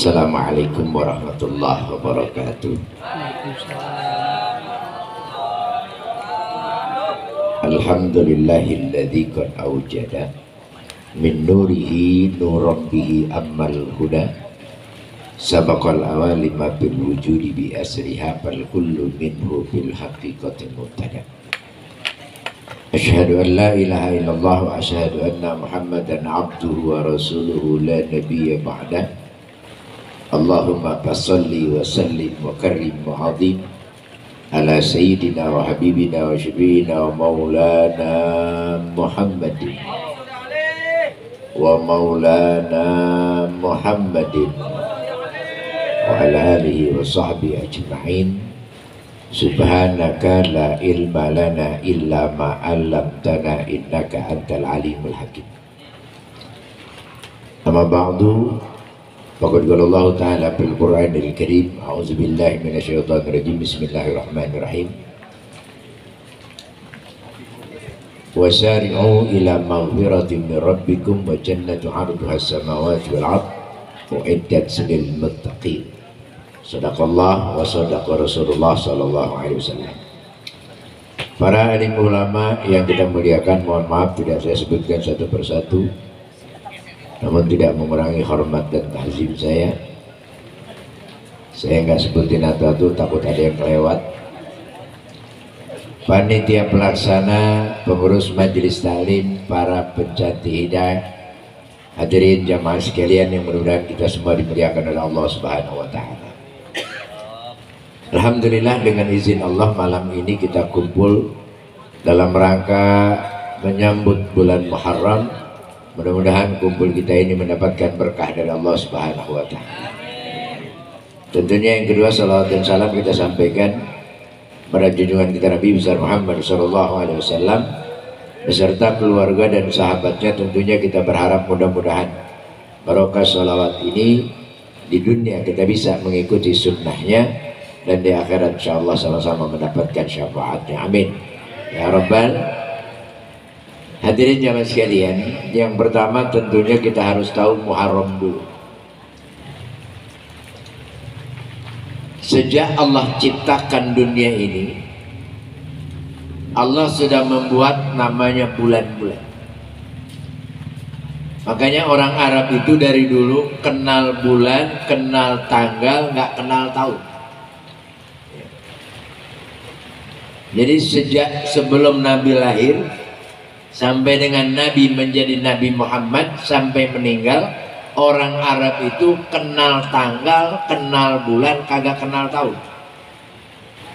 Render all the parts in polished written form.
Assalamualaikum warahmatullahi wabarakatuh. Alhamdulillahilladzi qad awjada min nurihi nuran bihi ammal huda sabaqal awalima bil wujudi bi asriha fal kullu minhu bil haqiqati mubtada. Asyhadu an la ilaha illallah wa asyhadu anna Muhammadan abduhu wa rasuluhu la nabiyya ba'da. Allahumma fasalli wa sallim wa karrim wa azim ala sayyidina wa habibina wa syafiina wa maulana Muhammadin wa maulana Muhammadin wa ala alihi wa sahbihi ajma'in. Subhanaka la ilma lana illa ma 'allamtana innaka antal alimul hakim. Amma ba'du. Faqad qala Allah Ta'ala fil Qur'anil Karim, a'udzu billahi minasyaitonir rajim. Bismillahirrahmanirrahim. Wasari'u ila maghfiratin min rabbikum wa jannatin 'arduha as-samawati wal 'ardh u'iddat lil muttaqin. Sadaqallah wa sadaqa Rasulullah sallallahu alaihi wasallam. Para alim ulama yang kita muliakan, mohon maaf tidak saya sebutkan satu persatu, namun tidak mengurangi hormat dan tahzim saya. Saya nggak sebutin atau takut ada yang kelewat. Panitia pelaksana, pengurus majelis taklim, para pencantik hidayah, hadirin jamaah sekalian yang mudah-mudahan kita semua dimuliakan oleh Allah Subhanahu wa Ta'ala. Alhamdulillah, dengan izin Allah malam ini kita kumpul dalam rangka menyambut bulan Muharram. Mudah-mudahan kumpul kita ini mendapatkan berkah dari Allah Subhanahu wa Ta'ala. Tentunya yang kedua, salawat dan salam kita sampaikan pada junjungan kita Nabi besar Muhammad sallallahu alaihi wasallam beserta keluarga dan sahabatnya. Tentunya kita berharap mudah-mudahan barokah salawat ini di dunia kita bisa mengikuti sunnahnya, dan di akhirat insyaallah sama-sama mendapatkan syafaatnya. Amin ya rabbal. Hadirin jamaah sekalian, yang pertama tentunya kita harus tahu Muharram dulu. Sejak Allah ciptakan dunia ini, Allah sudah membuat namanya bulan-bulan. Makanya orang Arab itu dari dulu kenal bulan, kenal tanggal, nggak kenal tahun. Jadi sejak sebelum Nabi lahir sampai dengan Nabi menjadi Nabi Muhammad sampai meninggal, orang Arab itu kenal tanggal, kenal bulan, kagak kenal tahun.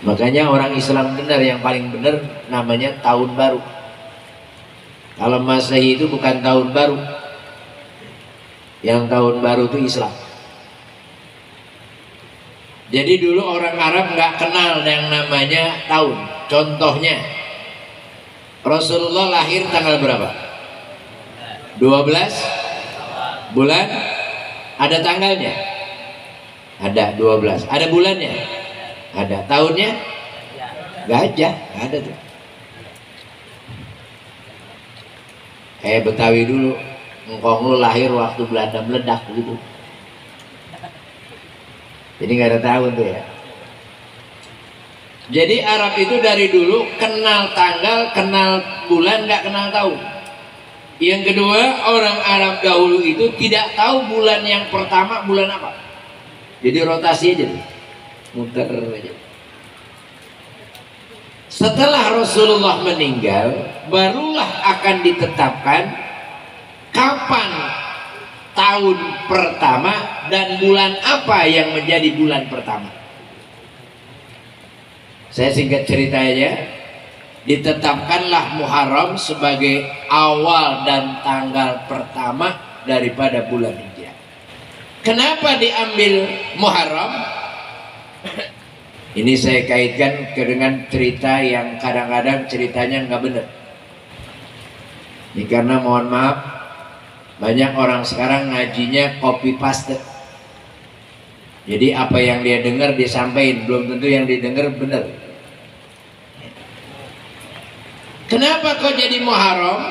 Makanya orang Islam benar, yang paling benar namanya tahun baru. Kalau Masehi itu bukan tahun baru, yang tahun baru itu Islam. Jadi dulu orang Arab nggak kenal yang namanya tahun. Contohnya, Rasulullah lahir tanggal berapa? 12 bulan. Ada tanggalnya? Ada 12. Ada bulannya? Ada. Tahunnya? Gajah, ada tuh. Betawi dulu, engkong lu lahir waktu Belanda meledak begitu. Jadi nggak ada tahun tuh ya. Jadi Arab itu dari dulu kenal tanggal, kenal bulan, nggak kenal tahun. Yang kedua, orang Arab dahulu itu tidak tahu bulan yang pertama bulan apa. Jadi rotasi aja, muter aja. Setelah Rasulullah meninggal, barulah akan ditetapkan kapan tahun pertama dan bulan apa yang menjadi bulan pertama. Saya singkat cerita aja. Ditetapkanlah Muharram sebagai awal dan tanggal pertama daripada bulan Hijriah. Kenapa diambil Muharram? Ini saya kaitkan dengan cerita yang kadang-kadang ceritanya nggak benar. Ini karena mohon maaf, banyak orang sekarang ngajinya copy paste. Jadi apa yang dia dengar dia sampaikan, belum tentu yang didengar benar. Kenapa kok jadi Muharram?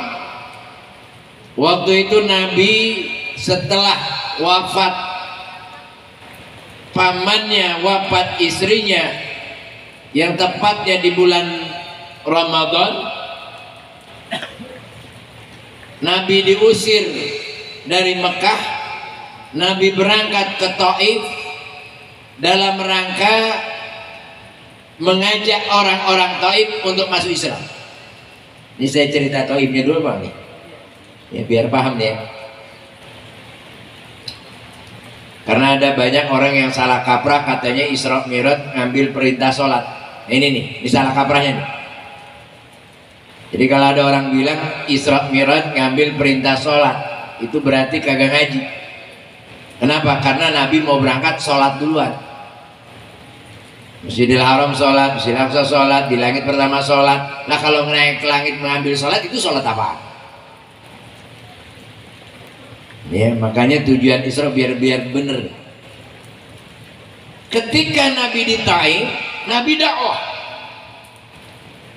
Waktu itu Nabi setelah wafat pamannya wafat istrinya yang tepatnya di bulan Ramadan, Nabi diusir dari Mekah, Nabi berangkat ke Taif dalam rangka mengajak orang-orang Taif untuk masuk Islam. Ini saya cerita Taifnya dulu Bang nih, ya, biar paham ya. Karena ada banyak orang yang salah kaprah, katanya Isra Mi'raj ngambil perintah sholat. Ini salah kaprahnya nih. Jadi kalau ada orang bilang Isra Mi'raj ngambil perintah sholat, itu berarti kagak ngaji. Kenapa? Karena Nabi mau berangkat sholat duluan. Masjidil Haram sholat, Masjidil Aqsa sholat, di langit pertama sholat. Nah kalau naik ke langit mengambil sholat, itu sholat apa? Ya, makanya tujuan Isra biar bener. Ketika Nabi di Taif, Nabi dakwah,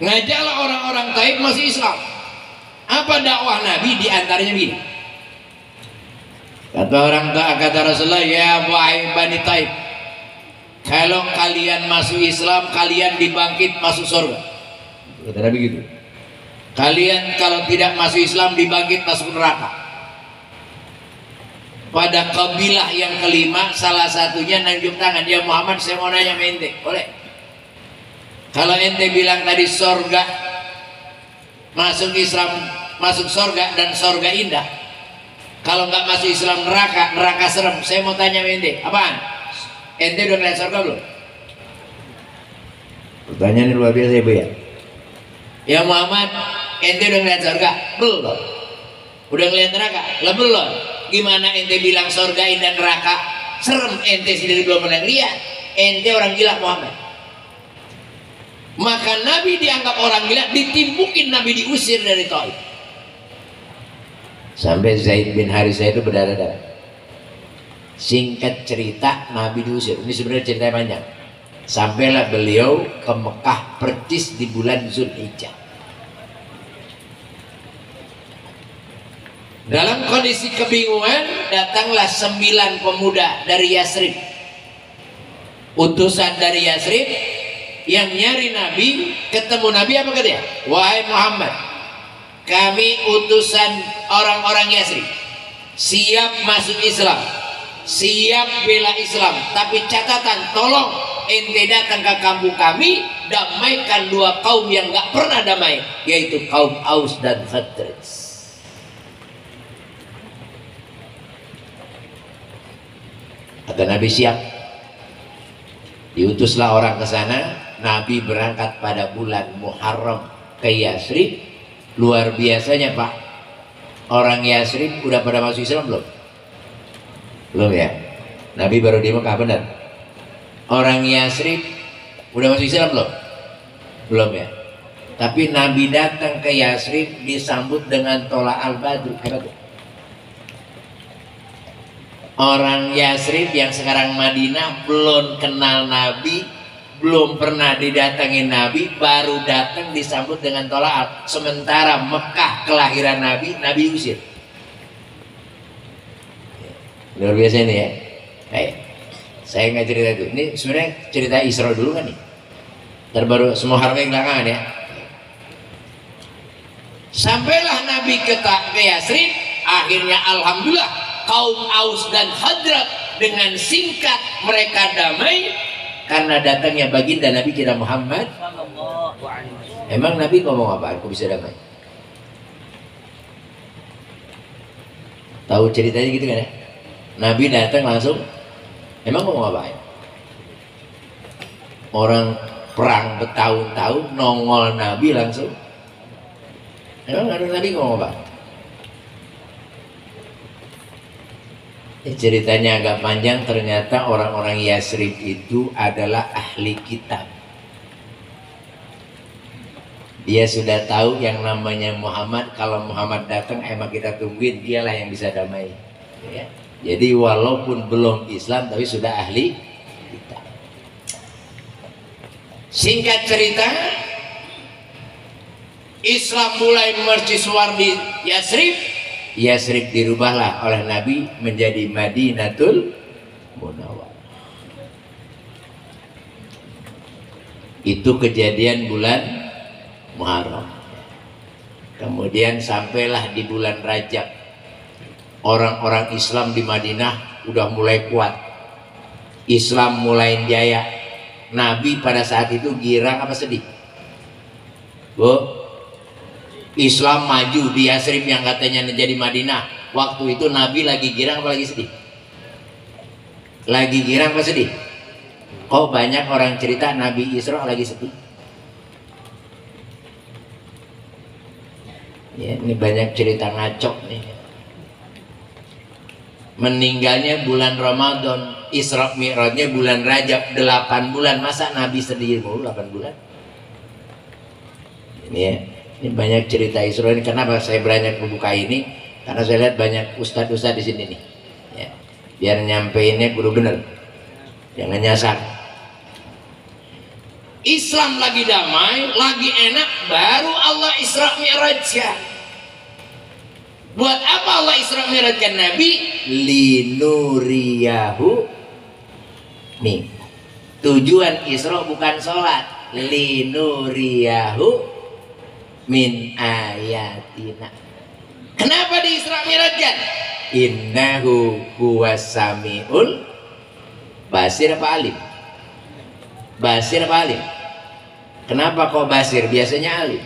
ngajaklah orang-orang Taif masih Islam. Apa dakwah Nabi? Di antaranya begini. Kata Rasulullah, ya wahai Bani Taif, kalau kalian masuk Islam, kalian dibangkit masuk surga. Kata Nabi gitu. Kalian kalau tidak masuk Islam, dibangkit masuk neraka. Pada kabilah yang kelima, salah satunya nunjuk tangan, ya Muhammad, saya mau nanya sama ente, boleh? Kalau ente bilang tadi sorga, masuk Islam, masuk sorga dan sorga indah. Kalau nggak masuk Islam neraka, neraka serem. Saya mau tanya sama ente, apaan? Ente udah ngeliat sorga belum? Pertanyaan ini luar biasa ya Bu ya. Ya Muhammad, ente udah ngeliat sorga? Belum. Udah ngeliat neraka? Lah belum. Gimana ente bilang sorga indah neraka serem? Ente sendiri belum pernah lihat. Ente orang gila Muhammad. Maka Nabi dianggap orang gila, ditimpukin, Nabi diusir dari Taif. Sampai Zaid bin Harisah itu berdarah-darah. Singkat cerita, Nabi diusir. Ini sebenarnya cerita panjang. Sampailah beliau ke Mekah percis di bulan Zulhijjah. Dalam kondisi kebingungan, datanglah 9 pemuda dari Yasrib, utusan dari Yasrib yang nyari Nabi. Ketemu Nabi, apa katanya? Wahai Muhammad, kami utusan orang-orang Yasrib, siap masuk Islam, siap bela Islam, tapi catatan, tolong ente datang ke kampung kami, damaikan 2 kaum yang gak pernah damai, yaitu kaum Aus dan Khazraj. Kata Nabi siap. Diutuslah orang ke sana. Nabi berangkat pada bulan Muharram ke Yasrib. Luar biasanya Pak, orang Yasrib udah pada masuk Islam belum? Belum ya. Nabi baru di Mekah, benar. Orang Yasrib udah masuk Islam belum? Belum ya. Tapi Nabi datang ke Yasrib disambut dengan Tola al-Badr. Orang Yasrib yang sekarang Madinah belum kenal Nabi, belum pernah didatangin Nabi, baru datang disambut dengan tola'at. Sementara Mekah kelahiran Nabi, Nabi usir. Luar biasa ini ya. Baik, saya nggak cerita itu. Ini sebenarnya cerita Isra dulu kan nih. Terbaru semua harga belakangan ya. Sampailah Nabi ke Yasrib, akhirnya alhamdulillah kaum Aus dan Khazraj dengan singkat mereka damai karena datangnya baginda Nabi kita Muhammad. Emang Nabi ngomong apa? Kok bisa damai? Tahu ceritanya gitu kan ya? Nabi datang langsung, emang ngomong apa? Orang perang bertahun-tahun nongol Nabi langsung. Emang ada Nabi ngomong apa? Ceritanya agak panjang. Ternyata orang-orang Yasrib itu adalah ahli kitab. Dia sudah tahu yang namanya Muhammad. Kalau Muhammad datang emang kita tungguin, dialah yang bisa damai ya. Jadi walaupun belum Islam tapi sudah ahli kitab. Singkat cerita, Islam mulai mercusuar di Yasrib. Yasrib dirubahlah oleh Nabi menjadi Madinatul Munawwarah. Itu kejadian bulan Muharram. Kemudian sampailah di bulan Rajab, orang-orang Islam di Madinah udah mulai kuat, Islam mulai jaya. Nabi pada saat itu girang apa sedih? Bu, Islam maju di Yasrib yang katanya menjadi Madinah. Waktu itu Nabi lagi girang apa lagi sedih? Lagi girang apa sedih? Kok banyak orang cerita Nabi Isra lagi sedih? Ya, ini banyak cerita ngaco nih. Meninggalnya bulan Ramadan, Isra Mi'rajnya bulan Rajab, 8 bulan. Masa Nabi sedih mulu 8 bulan? Ini ya, ini banyak cerita Isra ini. Kenapa saya banyak membuka ini? Karena saya lihat banyak ustadz-ustadz di sini nih. Ya, biar nyampeinnya kudu bener, jangan nyasar. Islam lagi damai, lagi enak, baru Allah Isra Mi'rajkan. Buat apa Allah Isra Mi'rajkan Nabi? Linuriyahu. Nih, tujuan Isra bukan sholat. Linuriyahu min ayatina. Kenapa di Isra Mi'rajkan? Innahu huwas samiul basir apa alim? Basir apa alim? Kenapa kok basir? Biasanya alim.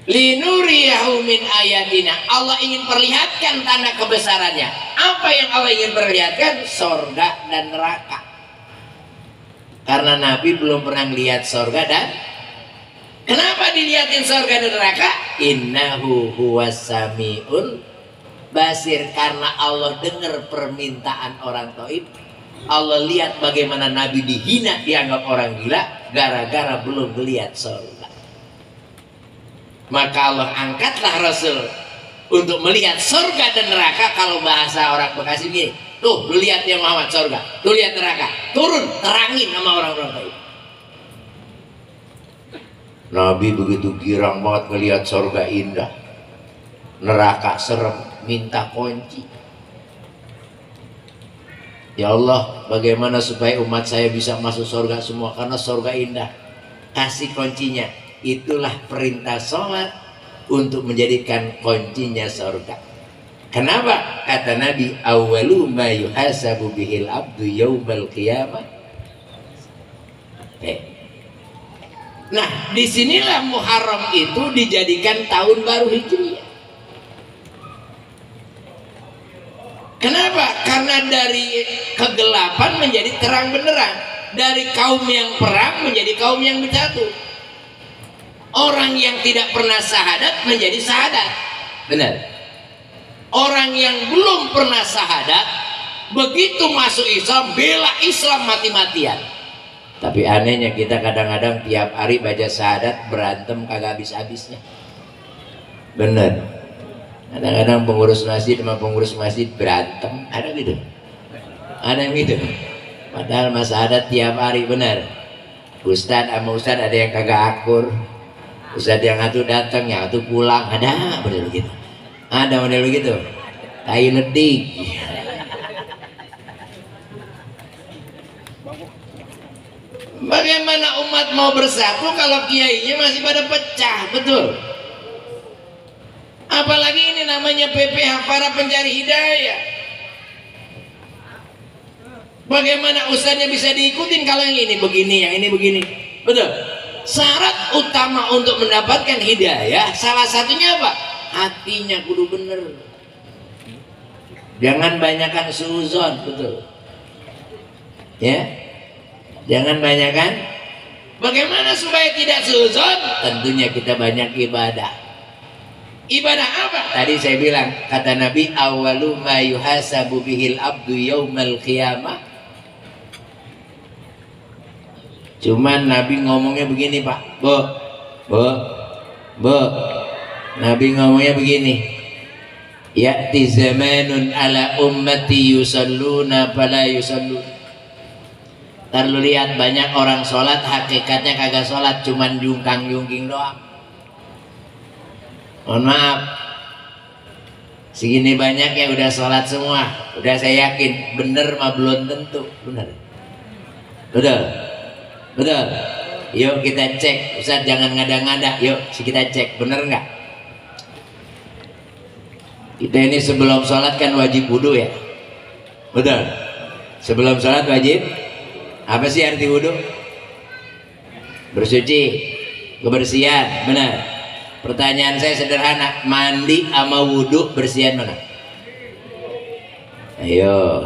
Linuriyahu min ayatina. Allah ingin perlihatkan tanda kebesarannya. Apa yang Allah ingin perlihatkan? Sorga dan neraka. Karena Nabi belum pernah lihat sorga dan kenapa dilihatin sorga dan neraka? Innahu huwas samiul basir. Karena Allah dengar permintaan orang Taif. Allah lihat bagaimana Nabi dihina, dianggap orang gila gara-gara belum melihat sorga. Maka Allah angkatlah Rasul untuk melihat sorga dan neraka. Kalau bahasa orang Bekasi gini, tuh lu lihat ya Muhammad sorga, lu lihat neraka, turun terangin sama orang-orang Taif. Nabi begitu girang banget melihat sorga indah, neraka serem, minta kunci. Ya Allah, bagaimana supaya umat saya bisa masuk sorga semua? Karena sorga indah, kasih kuncinya. Itulah perintah sholat untuk menjadikan kuncinya sorga. Kenapa? Kata Nabi, awwalu ma yuhasabu bihil abdu yaumal qiyamah. Nah, disinilah Muharram itu dijadikan tahun baru Hijriah. Kenapa? Karena dari kegelapan menjadi terang benderang, dari kaum yang perang menjadi kaum yang bersatu. Orang yang tidak pernah syahadat menjadi syahadat. Benar. Orang yang belum pernah syahadat begitu masuk Islam bela Islam mati-matian. Tapi anehnya kita kadang-kadang tiap hari baca syahadat berantem kagak habis-habisnya. Bener. Kadang-kadang pengurus masjid sama pengurus masjid berantem. Ada gitu? Ada yang gitu? Padahal mas syahadat tiap hari. Bener. Ustadz sama ustadz ada yang kagak akur. Ustadz yang satu datang, yang satu pulang. Ada model gitu. Ada model gitu. Tai ledik. Bagaimana umat mau bersatu kalau kiainya masih pada pecah? Betul. Apalagi ini namanya PPH, para pencari hidayah. Bagaimana ustadznya bisa diikutin kalau yang ini begini, yang ini begini? Betul. Syarat utama untuk mendapatkan hidayah salah satunya apa? Hatinya kudu bener. Jangan banyakkan suuzon, betul. Ya, jangan banyakkan. Bagaimana supaya tidak suuzon? Tentunya kita banyak ibadah. Ibadah apa? Tadi saya bilang, kata Nabi, awwalu ma yuhasabu bihil abdu yaumal qiyamah. Cuman Nabi ngomongnya begini Pak, Bu, Nabi ngomongnya begini, ya'ti zamanun ala ummati yusalluna fala yusallun. Ntar lu lihat banyak orang sholat hakikatnya kagak sholat, cuman jungkang-jungking doang. Mohon maaf, Segini banyak ya udah sholat semua. Udah saya yakin bener mah belum tentu. Bener. Betul. Betul. Yuk kita cek. Ustaz jangan ngada-ngada. Yuk kita cek bener nggak? Kita ini sebelum sholat kan wajib wudhu ya. Betul. Sebelum sholat wajib. Apa sih arti wudhu? Bersuci, kebersihan. Benar. Pertanyaan saya sederhana, mandi sama wudhu bersihan mana? Ayo,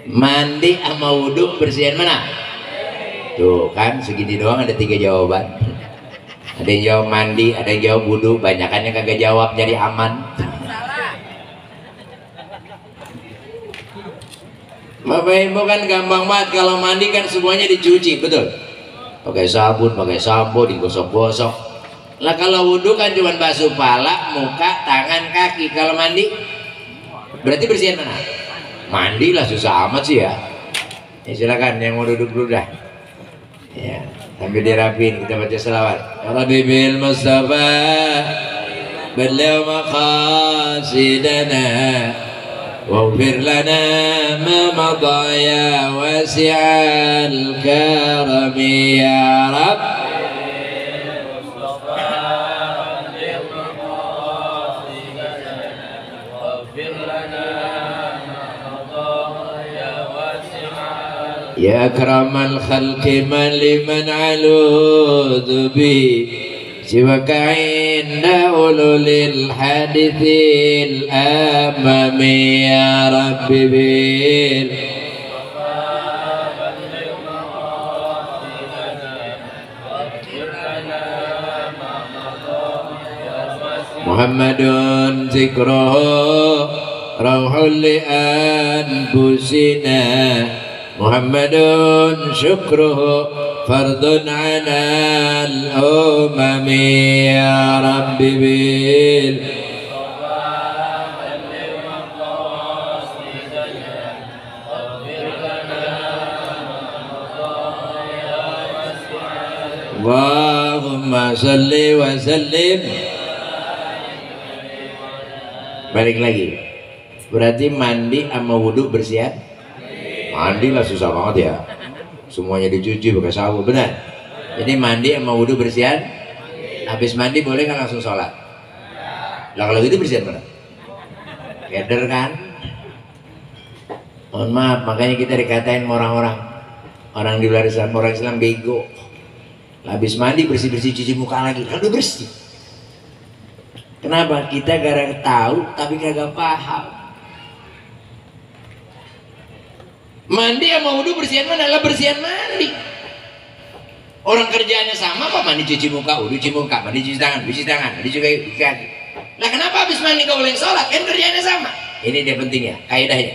mandi sama wudhu bersihan mana? Tuh kan segini doang ada 3 jawaban. Ada yang jawab mandi, ada yang jawab wudhu, banyakannya kagak jawab jadi aman. Bapak Ibu kan gampang banget, kalau mandi kan semuanya dicuci, betul? Pakai sabun, pakai sampo, digosok-gosok. Lah kalau wudhu kan cuma basuh pala, muka, tangan, kaki. Kalau mandi berarti bersihan mana? Mandi lah, susah amat sih ya. Ya silakan yang mau duduk dulu dah. Ya, sambil dirapin kita baca selawat. Rabbi bil Mustafa balligh maqasidana waghfir lana ma madha ya wasi'al karami ya Rabb. يا أكرم الخلق من لمن علوذ به سواك عند أولول الحادث الأمام يا رب بال محمد ذكره روح لأنفسنا محمد شكره فرض على الأمم يا رب بال اللهم صل وسلم. Balik lagi, berarti mandi sama wudhu bersihan. Mandi lah susah banget ya, semuanya dicuci pakai sabun, benar. Jadi mandi sama wudhu bersihan. Habis mandi boleh nggak langsung sholat? Lah kalau gitu bersihan mana? Keder kan? Mohon maaf, makanya kita dikatain orang di luar Islam, orang Islam bego. Habis mandi bersih-bersih cuci muka lagi, kan udah bersih. Kenapa? Kita gara-gara tahu tapi kagak paham. Mandi sama wudhu bersihan mana? Lah bersihan mandi. Orang kerjaannya sama kok, mandi cuci muka, wudhu cuci muka, mandi cuci tangan, mandi cuci kaki. Lah kenapa habis mandi kau boleh sholat? Kan kerjaannya sama. Ini dia pentingnya, kaidahnya.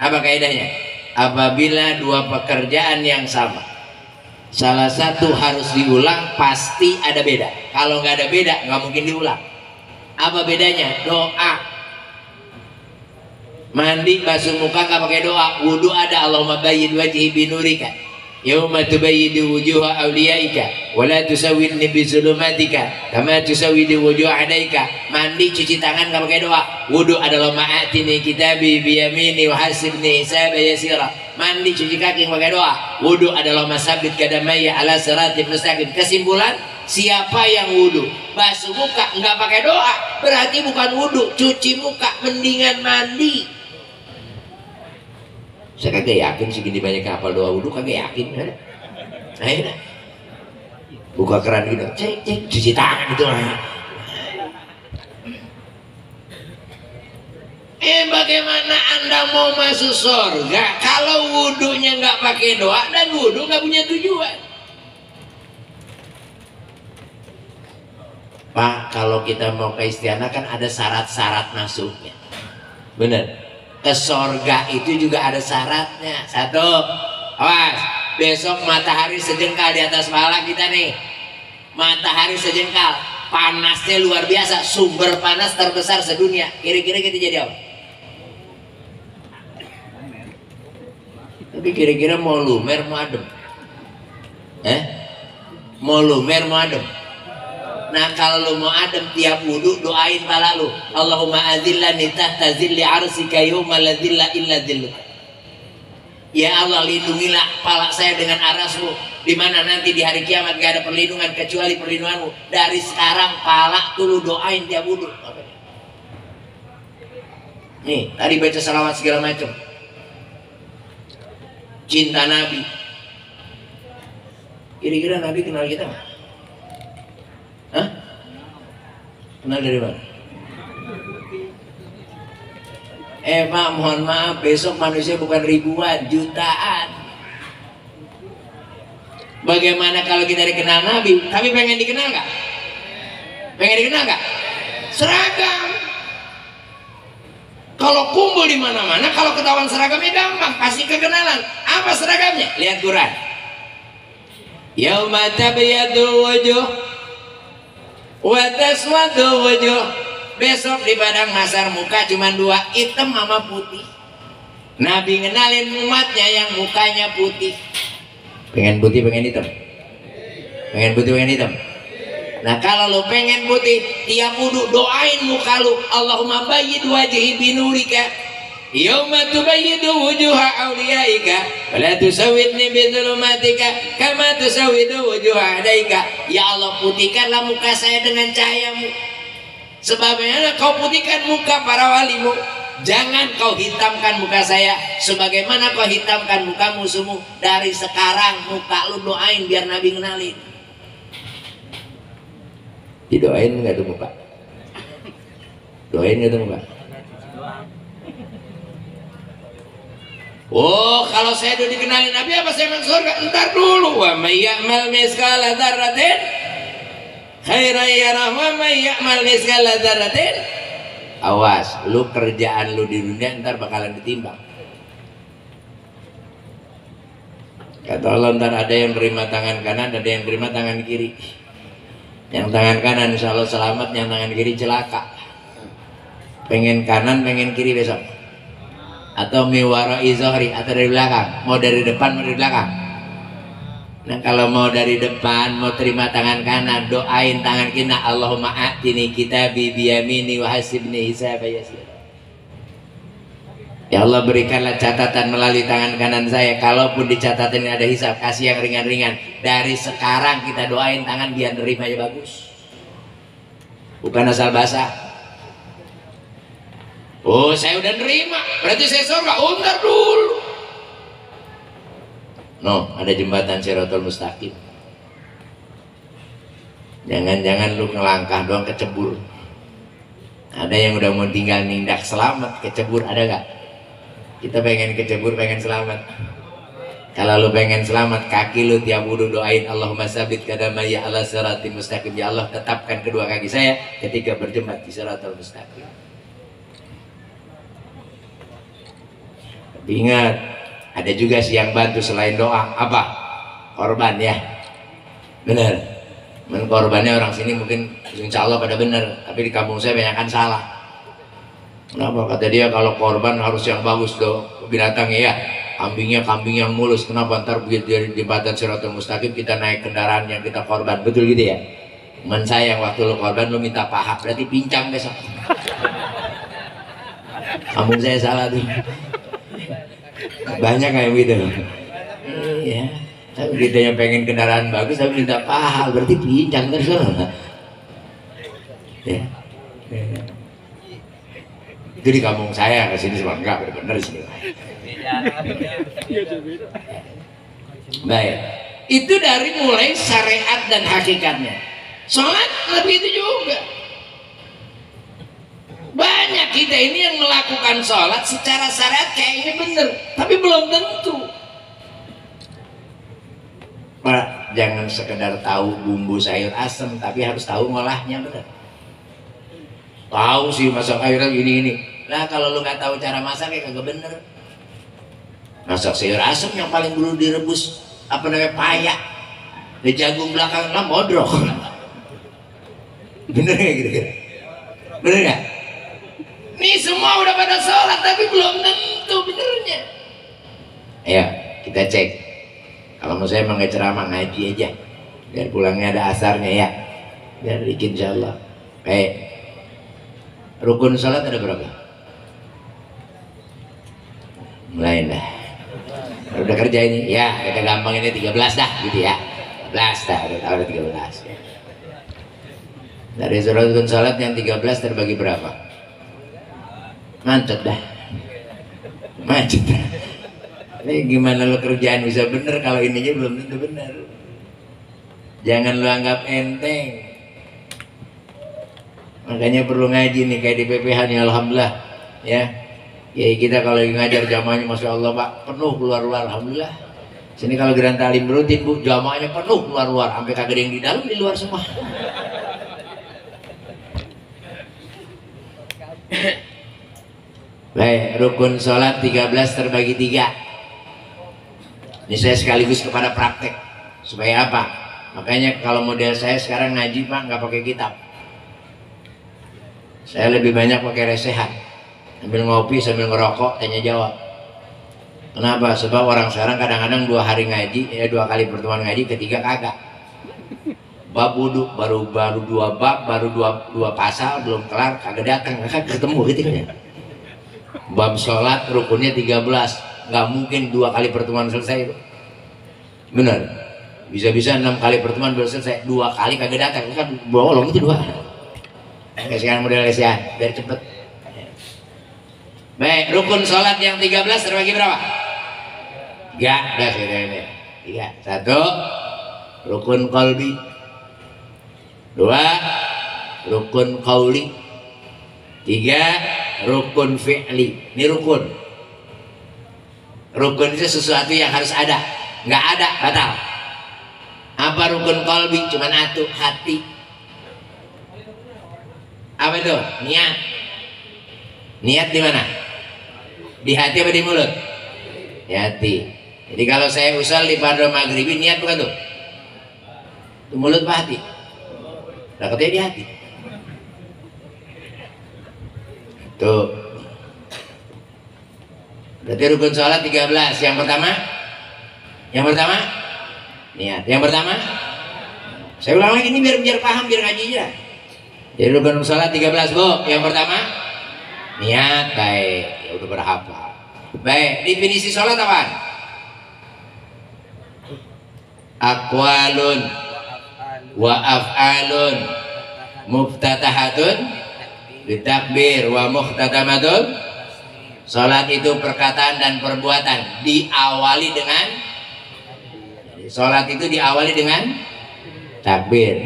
Apa kaidahnya? Apabila dua pekerjaan yang sama, salah satu harus diulang, pasti ada beda. Kalau nggak ada beda, nggak mungkin diulang. Apa bedanya? Doa. Mandi basuh muka nggak pakai doa. Wudhu ada Allahumma bayyid wajhi binurika yauma tubayyidu wujuha awliyaika wa la tusawwirni bi zulumatika kama tusawwidu wujuh adaika. Mandi cuci tangan nggak pakai doa. Wudhu ada Allahumma atini kitabi bi yamini wa hasibni hisaba yasira. Mandi cuci kaki nggak pakai doa. Wudhu ada Allahumma sabbit qadamayya ala siratil mustaqim. Kesimpulan, siapa yang wudhu basuh muka nggak pakai doa berarti bukan wudhu, cuci muka, mendingan mandi. Saya kagak yakin segini banyak hafal doa wudhu, kagak yakin kan? Ayo buka keran gitu, cek cuci tangan itu. Bagaimana Anda mau masuk surga kalau wudhunya nggak pakai doa dan wudhu nggak punya tujuan? Pak, kalau kita mau ke istiqomah kan ada syarat-syarat masuknya. Bener. Ke sorga itu juga ada syaratnya. Satu, awas, besok matahari sejengkal di atas kepala kita nih. Matahari sejengkal, panasnya luar biasa, sumber panas terbesar sedunia. Kira-kira kita jadi apa? Tapi kira-kira mau lumer mau adem? Mau lumer mau adem? Nah kalau lu mau adem tiap wudu doain pala lu, Allahumma adzillani tahta zilli arsika yawma la dzilla illa dzilluk. Ya Allah lindungilah pala saya dengan arasmu, di mana nanti di hari kiamat gak ada perlindungan kecuali perlindunganmu. Dari sekarang pala tuh lu doain tiap wudu. Nih tadi baca salawat segala macam, cinta Nabi. Kira-kira Nabi kenal kita nggak? Hah? Kenal dari mana? Pak, mohon maaf, besok manusia bukan ribuan, jutaan. Bagaimana kalau kita dikenal Nabi, tapi pengen dikenal nggak? Pengen dikenal nggak? Seragam. Kalau kumpul di mana-mana, kalau ketahuan seragamnya gampang, pasti kekenalan. Apa seragamnya? Lihat Quran. Yauma tabyadu wujuh wa taswadu wujuh. Besok di padang mahsyar muka cuma dua, hitam sama putih. Nabi ngenalin umatnya yang mukanya putih. Pengen putih, pengen hitam? Pengen putih, pengen hitam? Nah kalau lu pengen putih, tiap wudu doain muka lu, Allahumma bayyid wajhi binurika yauma tubayyidu wujuha awliyaika wa la tusawwidni bidhulumatika kama tusawwidu wujuha adaika. Ya Allah, putihkanlah muka saya dengan cahayamu, sebagaimana kau putihkan muka para walimu. Jangan kau hitamkan muka saya sebagaimana kau hitamkan muka musuhmu. Dari sekarang muka lu doain biar Nabi kenalin. Didoain nggak tuh muka? Doain nggak tuh muka? Oh, kalau saya udah dikenalin Nabi apa saya masuk surga? Entar dulu. Wa may ya'mal mithqala dzarratin khairan yarah wa may ya'mal mithqala dzarratin. Awas, lu kerjaan lu di dunia ntar bakalan ditimbang. Kata Allah, ntar ada yang terima tangan kanan, ada yang terima tangan kiri. Yang tangan kanan insya Allah selamat, yang tangan kiri celaka. Pengen kanan, pengen kiri besok. Atau miwara izohri, atau dari belakang. Mau dari depan, mau dari belakang. Nah kalau mau dari depan, mau terima tangan kanan, doain tangan kiri. Allahumma a'tini kitabi biyamini wa hasibni hisaba yasir. Ya Allah, berikanlah catatan melalui tangan kanan saya. Kalaupun di catatan ini ada hisab, kasih yang ringan-ringan. Dari sekarang kita doain tangan biar nerima ya bagus, bukan asal basah. Oh saya udah nerima, berarti saya surga. Oh ntar dulu. No, ada jembatan Shirathul Mustaqim. Jangan-jangan lu ngelangkah doang kecebur. Ada yang udah mau tinggal nindak selamat kecebur, ada gak? Kita pengen kecebur, pengen selamat. Kalau lu pengen selamat, kaki lu tiap wudu doain Allahumma sabit qadama ya ala siratil mustaqim. Ya Allah, tetapkan kedua kaki saya ketika berjembat di Shirathul Mustaqim. Tapi ingat, ada juga sih yang bantu selain doa. Apa? Korban ya. Bener. Korbannya orang sini mungkin insya Allah pada bener, tapi di kampung saya banyak kan salah. Kenapa? Kata dia kalau korban harus yang bagus dong binatangnya ya. Kambingnya kambing yang mulus. Kenapa? Ntar begitu dari jembatan Shirathul Mustaqim kita naik kendaraan yang kita korban. Betul gitu ya? Teman saya yang waktu lu korban lu minta paha, berarti pincang besok. Kampung saya salah tuh. Banyak kayak gitu. Iya. Tapi kita yang pengen kendaraan bagus tapi minta paha, berarti pincang terus. Ya. Itu di kampung saya, ke sini semua enggak benar di sini. Baik. Itu dari mulai syariat dan hakikatnya. Sholat lebih itu juga. Banyak kita ini yang melakukan sholat secara syariat kayaknya bener, tapi belum tentu. Pak, jangan sekedar tahu bumbu sayur asem, tapi harus tahu ngolahnya bener. Tahu sih masak sayur ini. Nah kalau lu nggak tahu cara masak ya kagak bener. Masak sayur asem yang paling dulu direbus apa namanya payak, di jagung belakang lah modrok. Bener nggak gitu? Bener nggak? Nih semua udah pada sholat tapi belum tentu benernya. Ayo kita cek. Kalau mau saya emang nggak ceramah, ngaji aja biar pulangnya ada asarnya ya. Biar dikit insyaallah. Rukun salat ada berapa? Mulai dah. Udah kerja ini, ya kita gampang ini 13 dah gitu ya. 13 dah, udah tahu ada 13 ya. Dari rukun salat yang 13 terbagi berapa? Macet dah. Macet dah. Ini gimana lo kerjaan bisa bener kalau ininya belum tentu bener. Jangan lo anggap enteng. Makanya perlu ngaji nih kayak di PPH nih, alhamdulillah ya. Ya kita kalau ngajar jamaahnya masya Allah pak penuh keluar-luar, alhamdulillah. Sini kalau Grand Talim rutin bu, jamaahnya penuh keluar-luar, sampai kagak ada yang di dalam, di luar semua. Baik, rukun sholat 13 terbagi 3. Ini saya sekaligus kepada praktek. Supaya apa? Makanya kalau model saya sekarang ngaji pak nggak pakai kitab. Saya lebih banyak pakai lesehan, sambil ngopi sambil ngerokok tanya jawab. Kenapa? Sebab orang sekarang kadang-kadang 2 hari ngaji, ya 2 kali pertemuan ngaji, ketiga kagak. Bab wudhu baru 2 bab, baru 2 pasal belum kelar, kagak datang, kagak ketemu gitu ya. Bab sholat rukunnya 13, nggak mungkin 2 kali pertemuan selesai. Benar? Bisa-bisa 6 kali pertemuan baru selesai, 2 kali kagak datang, kan bolong itu 2. Sekarang model lesehan biar cepet. Baik, rukun sholat yang 13 terbagi berapa? 3, udah saya 3. 1 rukun qalbi, 2 rukun qauli, 3 rukun fi'li. Ini rukun. Rukun itu sesuatu yang harus ada, nggak ada batal. Apa rukun qalbi? Cuman hati. Apa itu? Niat. Niat di mana? Di hati apa di mulut? Di hati. Jadi kalau saya usul di pada maghribi niat bukan tuh? Di mulut apa hati? Nah, katanya di hati. Tuh. Berarti rukun sholat 13. Yang pertama? Yang pertama? Niat. Yang pertama? Saya ulang lagi ini biar paham, biar ngaji aja. Jadi rukun sholat 13 bu. Yang pertama niat. Baik, ya udah berhafal. Baik, definisi sholat apa? Aqwalun wa af'alun muftatahatun bitakbir wa muhtatamatun. Sholat itu perkataan dan perbuatan diawali dengan, sholat itu diawali dengan takbir.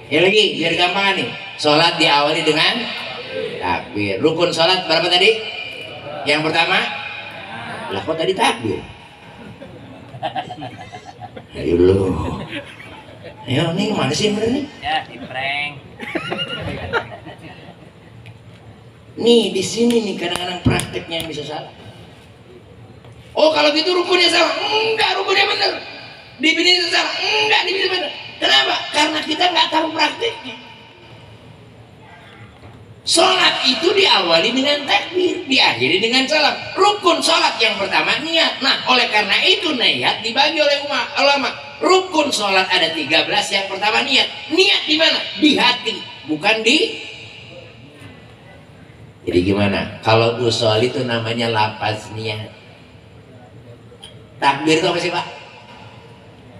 Ya lagi biar gampang nih. Sholat diawali dengan takbir. Rukun sholat berapa tadi? Yang pertama? Lah kok tadi takbir? Ayo lu. Ayo nih mana sih yang bener nih? Ya di prank. Nih di sini nih kadang-kadang prakteknya yang bisa salah. Oh kalau gitu rukunnya salah? Enggak, rukunnya bener. Definisi salah? Enggak, definisi bener. Kenapa? Karena kita nggak tahu prakteknya. Sholat itu diawali dengan takbir, diakhiri dengan salam. Rukun sholat yang pertama niat. Nah, oleh karena itu niat dibagi oleh ulama. Rukun sholat ada 13, yang pertama niat. Niat di mana? Di hati, bukan di. Jadi gimana? Kalau usul itu namanya lafaz niat. Takbir itu apa sih Pak?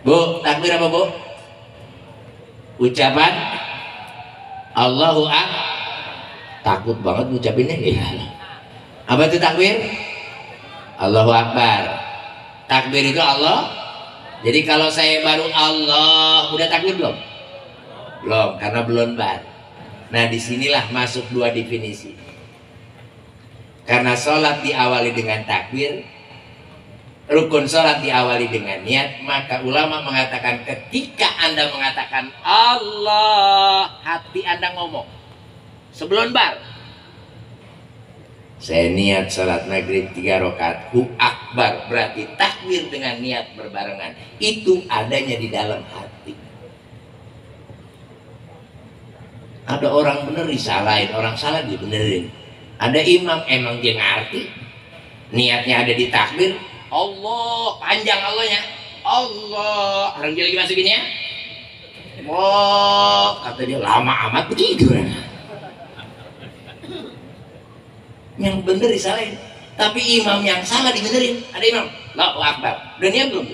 Bu, takbir apa Bu? Ucapan Allahu Akbar. Takut banget ngucapinnya ya. Apa itu takbir? Allahu Akbar. Takbir itu Allah. Jadi kalau saya baru Allah, udah takbir belum? Belum, karena belum bar. Nah disinilah masuk 2 definisi. Karena sholat diawali dengan takbir, rukun sholat diawali dengan niat, maka ulama mengatakan ketika Anda mengatakan Allah, hati Anda ngomong sebelum bar, saya niat sholat maghrib 3 rakaat, hu akbar, berarti takbir dengan niat berbarengan. Itu adanya di dalam hati. Ada orang bener disalahin, orang salah dibenerin. Ada imam emang dia ngerti, niatnya ada di takbir, Allah, panjang Allahnya, Allah, orang dia lagi masukin ya, repot, kata dia lama amat begitu. Yang bener disalahin, tapi imam yang salah dibenerin. Ada imam, Allahu Akbar, udah niat belum?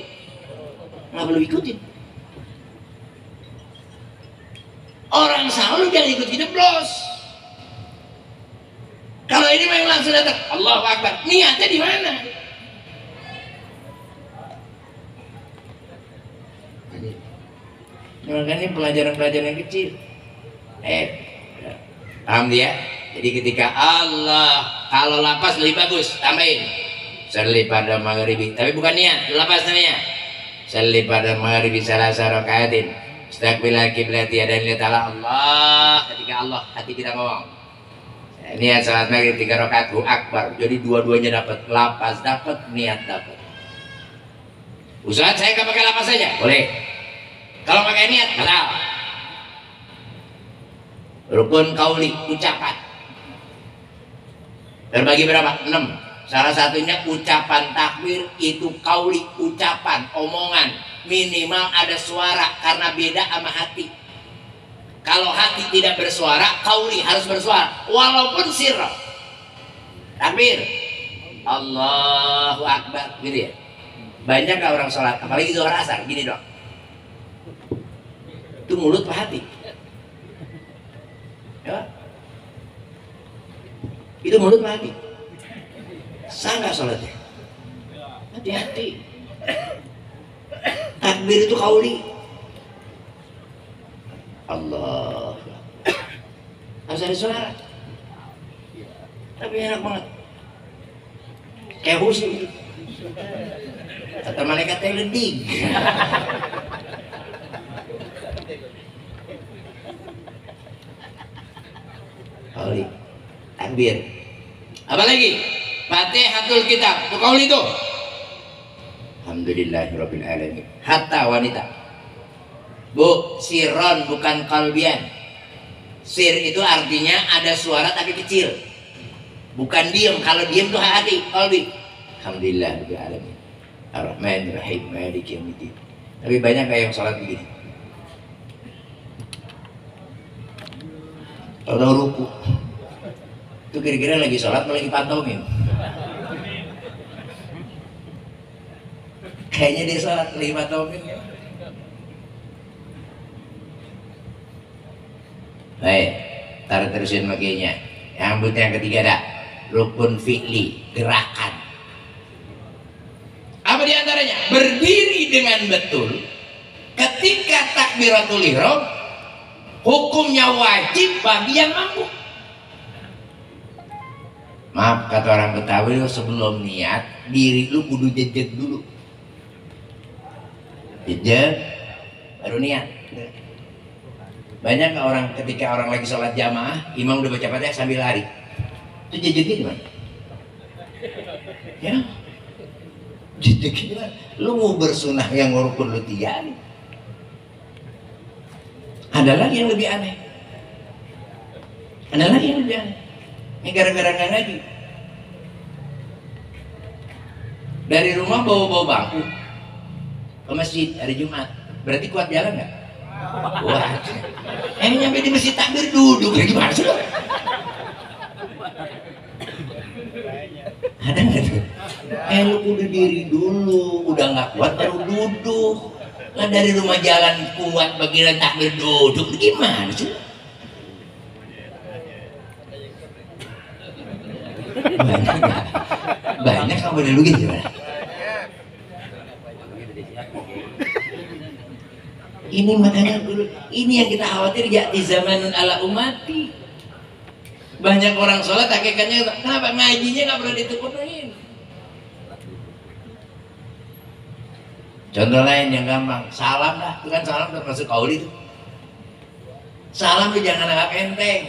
Nggak perlu ikutin. Orang salah lu jangan ikut jeblos. Kalau ini memang langsung datang, Allahu Akbar, niatnya di mana? Makanya pelajaran-pelajaran yang kecil. Paham dia? Jadi ketika Allah, kalau lapas lebih bagus, tambahin salli pada maghribi, tapi bukan niat, lapas namanya. Salli pada maghribi salasa rakaatin. Istaqbilal qiblati dan lihat Allah. Ketika Allah hati kita ngomong. Niat salat maghrib 3 rakaat akbar. Jadi dua-duanya dapat, lapas dapat, niat dapat. Ustaz, saya nggak pakai lapas saja, boleh. Kalau pakai niat, batal. Rukun kauli, ucapan. Terbagi berapa? 6. Salah satunya ucapan takbir, itu kauli, ucapan, omongan. Minimal ada suara, karena beda sama hati. Kalau hati tidak bersuara, kauli harus bersuara. Walaupun sirra. Takbir. Allahu Akbar. Gitu ya. Banyak gak orang sholat, apalagi zuhur asar, gini dong. Itu mulut apa hati? Ya? Itu mulut apa hati? Sah gak sholatnya? Hati-hati. Takbir itu kauli. Allah. Harus ada suara. Tapi enak banget. Kayak husi. Kata malaikat leding. Kauli. Takbir. Apa lagi? Fatihatul kitab. Itu kauli itu. Alhamdulillahirabbil alamin. Hatta wanita. Bu, sirron bukan kalbian. Sir itu artinya ada suara tapi kecil. Bukan diem. Kalau diem itu hati, kalbi. Alhamdulillahirabbil alamin. Ar-Rahmanir-Rahim, Maliki Yaumiddin. Tapi banyak kayak yang sholat begini. Kalau ruku, itu kira-kira lagi sholat atau lagi pantauin? Kayaknya dia sholat lagi pantauin. Baik, taruh terusin makanya. Yang ketiga ada rukun fi'li, gerakan. Apa diantaranya? Berdiri dengan betul ketika takbiratul ihram, hukumnya wajib bagi yang mampu. Maaf kata orang Betawi, sebelum niat diri lu kudu jejet dulu. Jejet baru niat. Banyak orang ketika orang lagi sholat jamaah, imam udah baca Fatihah sambil lari. Itu jejetnya gimana? Ya, jejet gimana? Lu mau bersunah yang rukun lu 3 hari. Ada lagi yang lebih aneh. Ada lagi yang lebih aneh. Ini gara-gara nggak ngaji. Dari rumah bawa bangku ke masjid hari Jumat. Berarti kuat jalan nggak? Kuat. Nyampe di masjid takbir duduk. Gimana sih lo? Ada nggak tuh? Lu udah diri dulu, udah nggak kuat baru duduk. Lah dari rumah jalan kuat bagian takbir duduk, gimana sih? Banyak kamu dulu gitu. Ini makanya dulu, ini yang kita khawatir ya di zaman ala umati. Banyak orang sholat hakikatnya kenapa ngajinya nggak pernah ditekunin. Contoh lain yang gampang, salam lah, itu kan salam termasuk kauli itu. Salam itu jangan anggap enteng.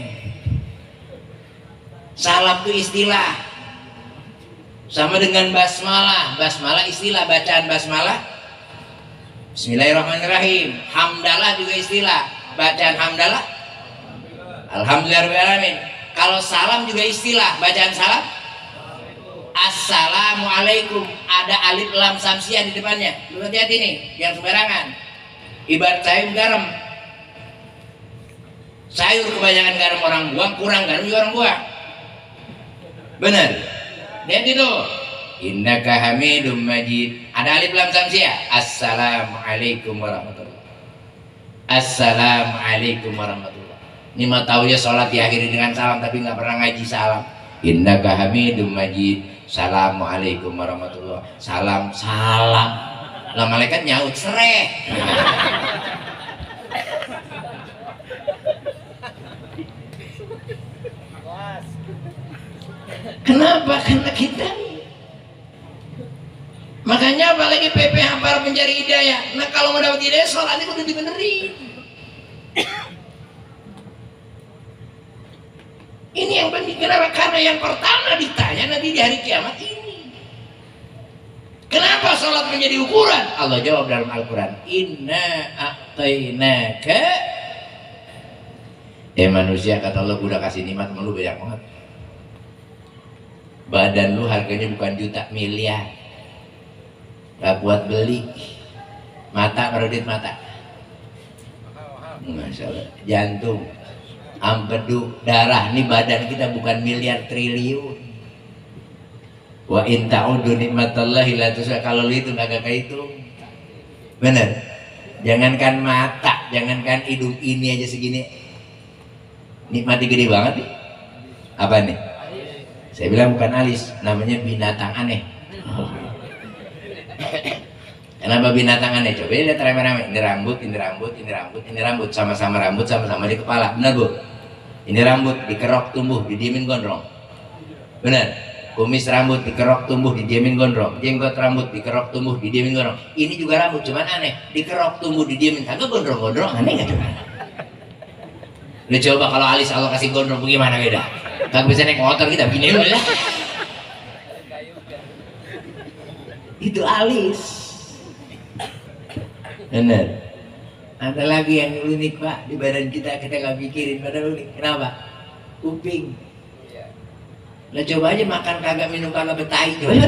Salam itu istilah. Sama dengan basmalah. Basmalah istilah, bacaan basmalah. Bismillahirrahmanirrahim. Hamdalah juga istilah. Bacaan hamdalah. Alhamdulillahirrahmanirrahim. Kalau salam juga istilah. Bacaan salam. Assalamualaikum. Ada alif lam samsiah di depannya. Lu hati-hati nih, yang sembarangan. Ibarat sayur garam. Sayur kebanyakan garam orang buang, kurang garam juga orang buang. Benar. Lihat itu. Innaka Hamidum Majid. Ada alif lam samsiah. Assalamualaikum warahmatullahi. Assalamualaikum warahmatullahi. Ini mah tahu ya sholat diakhiri dengan salam tapi nggak pernah ngaji salam. Innaka Hamidum Majid. Assalamualaikum warahmatullahi. Salam salam. Lah malaikat nyaut sereh. Kenapa? Karena kita. Makanya apalagi PPH para pencari hidayah. Nah kalau mau dapat hidayah sholatnya udah dibenerin. Ini yang penting. Kenapa? Karena yang pertama ditanya nanti di hari kiamat ini. Kenapa sholat menjadi ukuran? Allah jawab dalam Al-Quran. Inna a'tainaka. Manusia kata Allah, gue udah kasih nikmat sama lu banyak banget. Badan lu harganya bukan juta, miliar. Gak buat beli. Mata, kredit mata. Masya Allah. Jantung, empedu, darah. Ini badan kita bukan miliar, triliun. Wa in ta'udu nikmatallahi la tuhsuha. Kalau lu itu gak kehitung. Bener. Jangankan mata, jangankan hidung ini aja segini. Nikmati gede banget nih. Apa nih? Saya bilang bukan alis, namanya binatang aneh. Kenapa binatang aneh? Coba lihat rame-rame. Ini rambut, ini rambut, ini rambut, ini rambut. Sama-sama rambut, sama-sama di kepala. Benar bu? Ini rambut dikerok tumbuh, didiemin gondrong. Benar? Kumis rambut dikerok tumbuh, didiemin gondrong. Jenggot rambut dikerok tumbuh, didiemin gondrong. Ini juga rambut, cuman aneh. Dikerok tumbuh, didiemin. Kagak gondrong-gondrong, aneh nggak coba? Lu coba kalau alis Allah kasih gondrong, bagaimana beda? Kagak bisa naik motor kita begini dulu ya. Itu alis. Bener. Ada lagi yang unik pak di badan kita nggak pikirin padahal unik. Kenapa? Kuping. Lah coba aja makan kagak minum kagak betahi. Coba aja.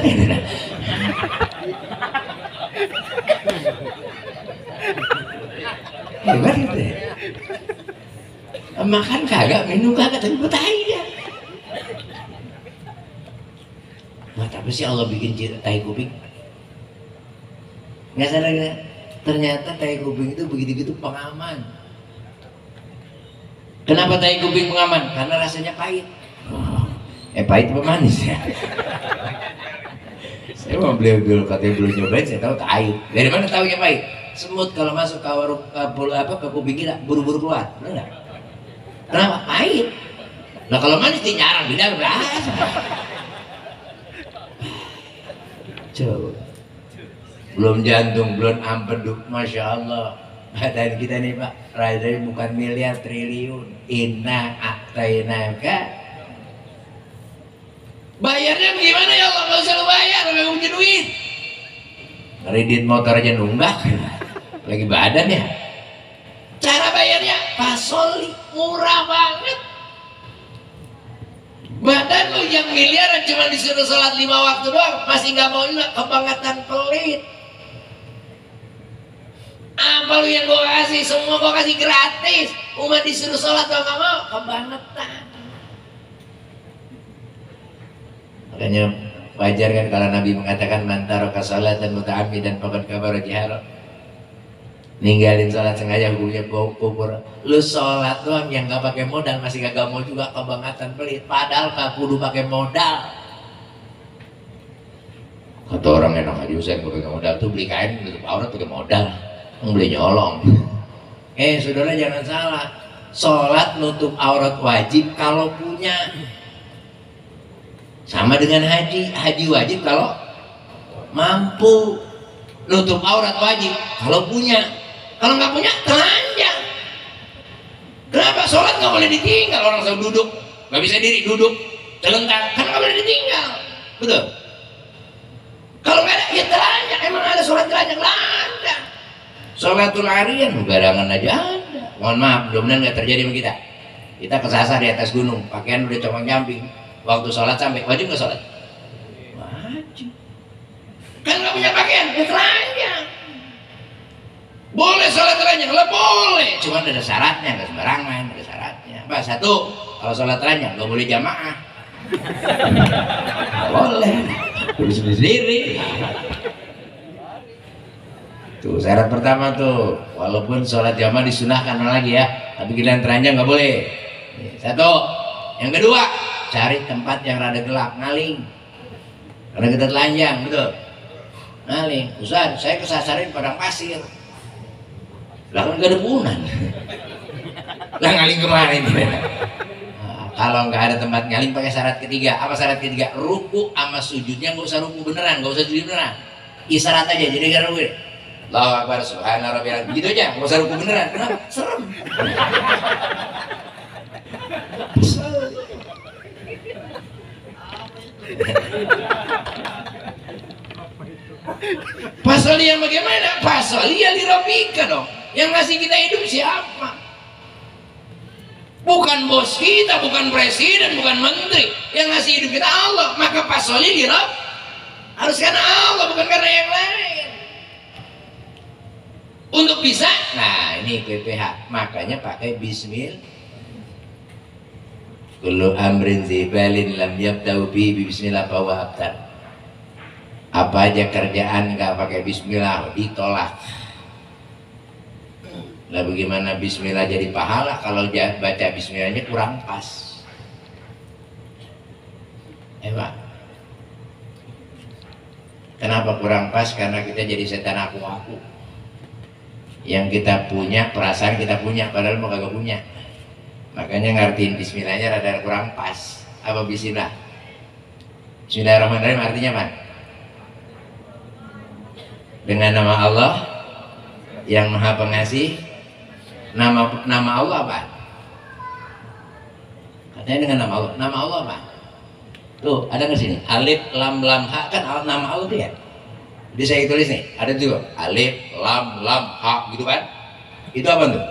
Hebat gitu ya. Makan kagak minum kagak tapi betahi dia. Nah, tapi sih Allah bikin tahi kuping. Nggak sadar ya? Ternyata tahi kuping itu begitu-gitu pengaman. Kenapa tahi kuping pengaman? Karena rasanya pahit. Pahit apa manis ya? Saya mau beli dulu, katanya belum nyobain, saya tahu pahit. Dari mana tahunya pahit? Semut kalau masuk ke kuping kita buru-buru keluar, benar nggak? Kenapa? Pahit. Nah kalau manis dinyarang, beda berasa. Coba. Belum jantung, belum empedu, masya Allah. Badan kita nih pak, rasanya bukan miliar, triliun. Inna a'tainaka. Bayarnya gimana ya Allah? Nggak usah lu bayar, nggak punya duit. Kredit motor aja nunggak, lagi badan ya. Cara bayarnya pasoli, murah banget. Badan lu yang miliaran cuma disuruh sholat 5 waktu doang, masih nggak mau juga, kebangetan pelit. Apa lu yang gua kasih? Semua gua kasih gratis. Umat disuruh sholat gak mau, kebangetan. Makanya wajar kan kalau Nabi mengatakan man taraka sholatan muta'ammidan faqad kafara jihara. Ninggalin sholat sengaja hukumnya kubur. Lu sholat doang yang gak pakai modal masih gak mau juga, kebangetan pelit. Padahal gak kudu pakai modal. Kata orang enak aja Usain pakai modal tuh beli kain tutup aurat pakai modal. Beli nyolong. Saudara jangan salah. Sholat nutup aurat wajib kalau punya. Sama dengan haji. Haji wajib kalau mampu. Nutup aurat wajib kalau punya. Kalau nggak punya telanjang. Kenapa sholat nggak boleh ditinggal? Orang selalu duduk, nggak bisa diri, duduk telentang, kan nggak boleh ditinggal, betul? Kalau nggak ada, ya telanjang. Emang ada sholat telanjang? Nggak ada. Sholatul harian barangan aja ada. Mohon maaf, mudah-mudahan nggak terjadi sama kita. Kita kesasar di atas gunung, pakaian udah compang-camping. Waktu sholat sampai, wajib nggak sholat? Wajib. Kan nggak punya pakaian, ya telanjang. Boleh sholat telanjang? Lah boleh. cuma ada syaratnya, nggak sembarangan, ada syaratnya. Apa? Satu, kalau sholat ranjang nggak boleh jamaah. Boleh, terus sendiri. Tuh syarat pertama tuh, walaupun sholat jamaah disunahkan lagi ya, tapi giliran teranjang nggak boleh. Satu. Yang kedua, cari tempat yang rada gelap, ngaling. Karena kita telanjang, betul. Ngaling, Ustaz, saya kesasarin padang pasir. Lah kan gak ada punan. Lah ngaling kemana ini? Nah, kalau nggak ada tempat ngaling pakai syarat ketiga. Apa syarat ketiga? Ruku sama sujudnya nggak usah ruku beneran, nggak usah sujud beneran. Isyarat aja, jadi gak ruku. Allahu Akbar, subhana rabbiyal, gitu aja, nggak usah ruku beneran. Kenapa? Serem. Pasal yang bagaimana? Pasal yang dirabika dong. Yang ngasih kita hidup siapa? Bukan bos kita, bukan presiden, bukan menteri. Yang ngasih hidup kita Allah. Maka pasalnya dirab harus karena Allah, bukan karena yang lain. Untuk bisa, nah ini PPH. Makanya pakai bismillah. Kullu amrin zibalin lam yabda'u bi bismillah bahwa abtar. Apa aja kerjaan nggak pakai bismillah ditolak. Lah bagaimana bismillah jadi pahala kalau baca bismillahnya kurang pas? Pak, kenapa kurang pas? Karena kita jadi setan aku-aku. Yang kita punya, perasaan kita punya, padahal mau kagak punya. Makanya ngertiin bismillahnya rada kurang pas. Apa bismillah? Bismillahirrahmanirrahim artinya apa? Dengan nama Allah yang Maha Pengasih. Nama Allah apa? Katanya dengan nama Allah. Nama Allah apa? Tuh, ada nggak sini? Alif, lam, lam, ha, kan nama Allah tuh ya. Jadi saya tulis nih, ada juga alif, lam, lam, ha, gitu kan? Itu apa tuh?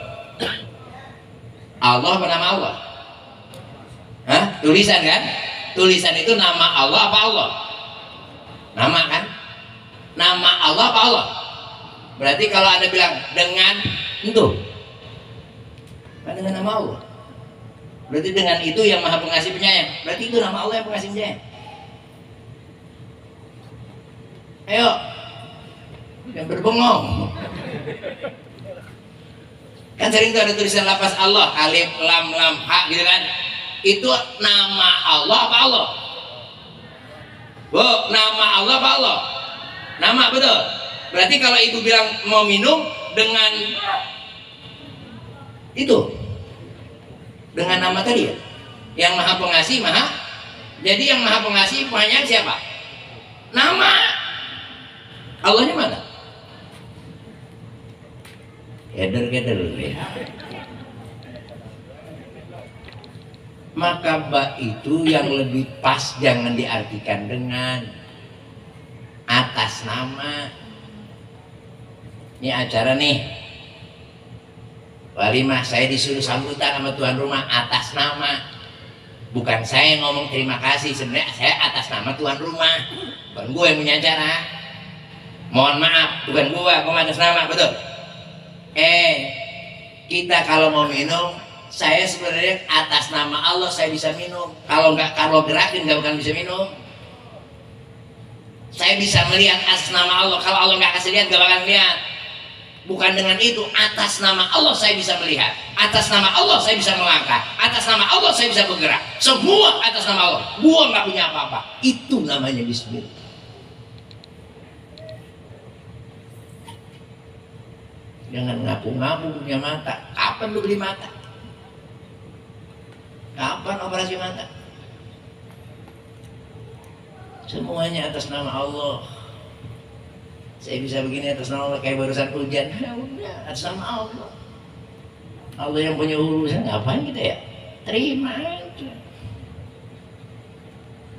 Allah apa nama Allah? Hah? Tulisan kan? Tulisan itu nama Allah apa Allah? Nama kan? Nama Allah apa Allah? Berarti kalau Anda bilang dengan itu, kan dengan nama Allah. Berarti dengan itu yang Maha Pengasih Penyayang. Berarti itu nama Allah yang Pengasih Penyayang. Ayo, yang berbengong. Kan sering tuh ada tulisan lafaz Allah, alif, lam, lam, ha, gitu kan? Itu nama Allah apa Allah? Bu, nama Allah apa Allah? Nama, betul. Berarti kalau ibu bilang mau minum dengan itu, dengan nama tadi ya, yang Maha Pengasih, Maha. Jadi yang Maha Pengasih penyayang siapa? Nama. Allahnya mana? Keder ya. Maka ba itu yang lebih pas jangan diartikan dengan atas nama. Ini acara nih, walimah, saya disuruh sambutan sama tuan rumah atas nama. Bukan saya ngomong terima kasih, sebenarnya saya atas nama tuan rumah. Bukan gue yang punya acara. Mohon maaf, bukan gue atas nama, betul. Kita kalau mau minum, saya sebenarnya atas nama Allah saya bisa minum. Kalau gerakin nggak akan bisa minum. Saya bisa melihat atas nama Allah. Kalau Allah nggak kasih lihat, nggak akan lihat. Bukan dengan itu, atas nama Allah saya bisa melihat, atas nama Allah saya bisa melangkah, atas nama Allah saya bisa bergerak. Semua atas nama Allah. Gua nggak punya apa-apa. Itu namanya bismillah. Jangan ngaku-ngaku punya mata. Kapan lu beli mata? Kapan operasi mata? Semuanya atas nama Allah. Saya bisa begini atas nama Allah, kayak barusan hujan. Ya udah, atas nama Allah. Allah yang punya urusan, ngapain kita ya? Terima aja.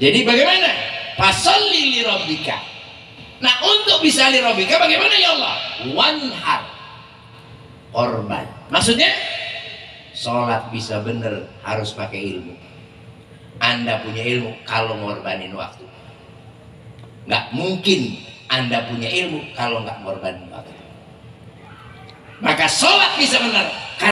Jadi bagaimana? Fasalli li rabbika. Nah, untuk bisa li rabbika bagaimana ya Allah? Wanhar. Korban. Maksudnya sholat bisa bener harus pakai ilmu. Anda punya ilmu kalau ngorbanin waktu. Nggak mungkin Anda punya ilmu kalau nggak ngorbanin waktu. Maka sholat bisa benar